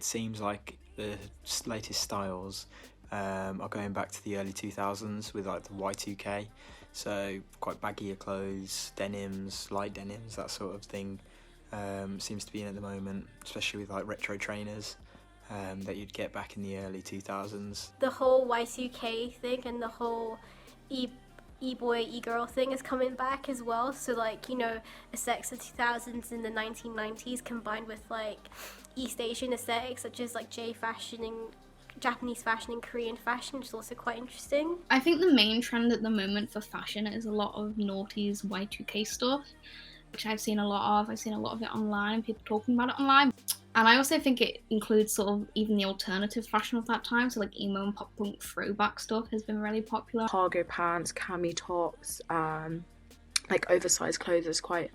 it seems like the latest styles are going back to the early 2000s with like the Y2K. So quite baggier clothes, denims, light denims, that sort of thing seems to be in at the moment, especially with like retro trainers that you'd get back in the early 2000s. The whole Y2K thing and the whole e-boy, e-girl thing is coming back as well. So like, you know, aesthetics of 2000s and the 1990s combined with like East Asian aesthetics such as like J fashion and Japanese fashion and Korean fashion, which is also quite interesting. I think the main trend at the moment for fashion is a lot of noughties Y2K stuff, which I've seen a lot of. I've seen a lot of it online, people talking about it online. And I also think it includes sort of even the alternative fashion of that time. So like emo and pop punk throwback stuff has been really popular. Cargo pants, cami tops, like oversized clothes is quite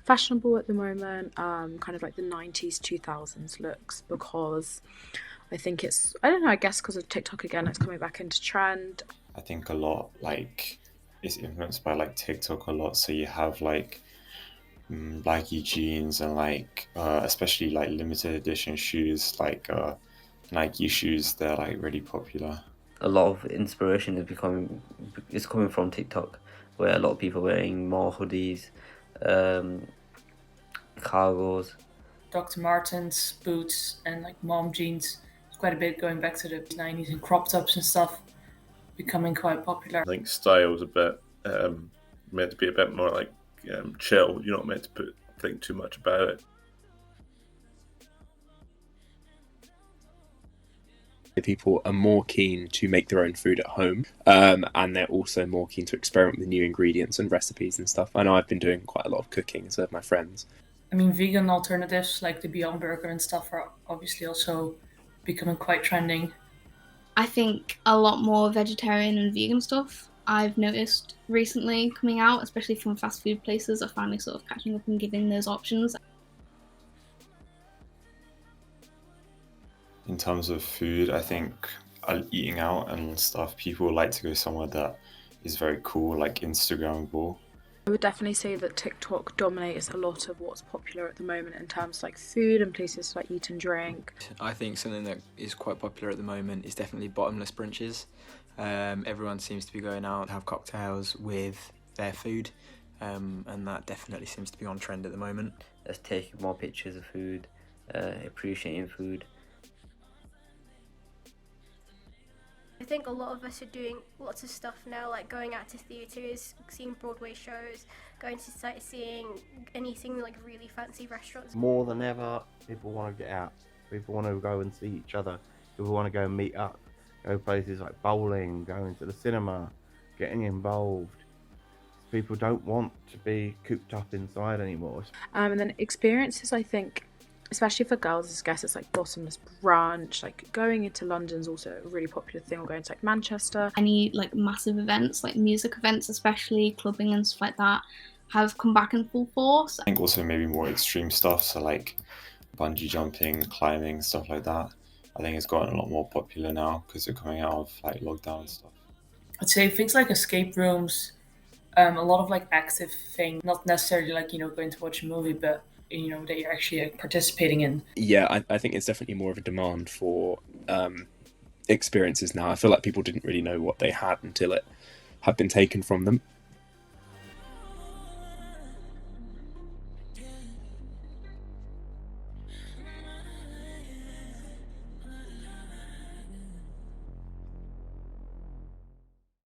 fashionable at the moment. Kind of like the 90s, 2000s looks, because I think I don't know, I guess because of TikTok again, it's coming back into trend. I think a lot like is influenced by like TikTok a lot. So you have like baggy jeans and like especially like limited edition shoes like Nike shoes. They're like really popular. A lot of inspiration is coming from TikTok, where a lot of people are wearing more hoodies, cargos. Dr. Martens, boots, and like mom jeans. It's quite a bit going back to the 90s, and crop tops and stuff becoming quite popular. I think style's a bit meant to be a bit more like chill. You're not meant to think too much about it. People are more keen to make their own food at home, and they're also more keen to experiment with new ingredients and recipes and stuff. I know I've been doing quite a lot of cooking with my friends. I mean, vegan alternatives like the Beyond Burger and stuff are obviously also becoming quite trending. I think a lot more vegetarian and vegan stuff I've noticed recently coming out, especially from fast food places, are finally sort of catching up and giving those options. In terms of food, I think eating out and stuff, people like to go somewhere that is very cool, like Instagrammable. I would definitely say that TikTok dominates a lot of what's popular at the moment in terms of like food and places to like eat and drink. I think something that is quite popular at the moment is definitely bottomless brunches. Everyone seems to be going out to have cocktails with their food, and that definitely seems to be on trend at the moment. Let's take more pictures of food, appreciating food. I think a lot of us are doing lots of stuff now, like going out to theatres, seeing Broadway shows, going to sightseeing, and eating like really fancy restaurants. More than ever, people want to get out. People want to go and see each other. People want to go and meet up. Go places like bowling, going to the cinema, getting involved. People don't want to be cooped up inside anymore. And then experiences, I think, especially for girls, I guess it's like bottomless brunch, like going into London's also a really popular thing, or going to like Manchester. Any like massive events, like music events especially, clubbing and stuff like that, have come back in full force. I think also maybe more extreme stuff, so like bungee jumping, climbing, stuff like that. I think it's gotten a lot more popular now because they're coming out of like lockdown and stuff. I'd say things like escape rooms, a lot of like active things, not necessarily like, you know, going to watch a movie, but you know, that you're actually participating in. Yeah, I think it's definitely more of a demand for experiences now. I feel like people didn't really know what they had until it had been taken from them.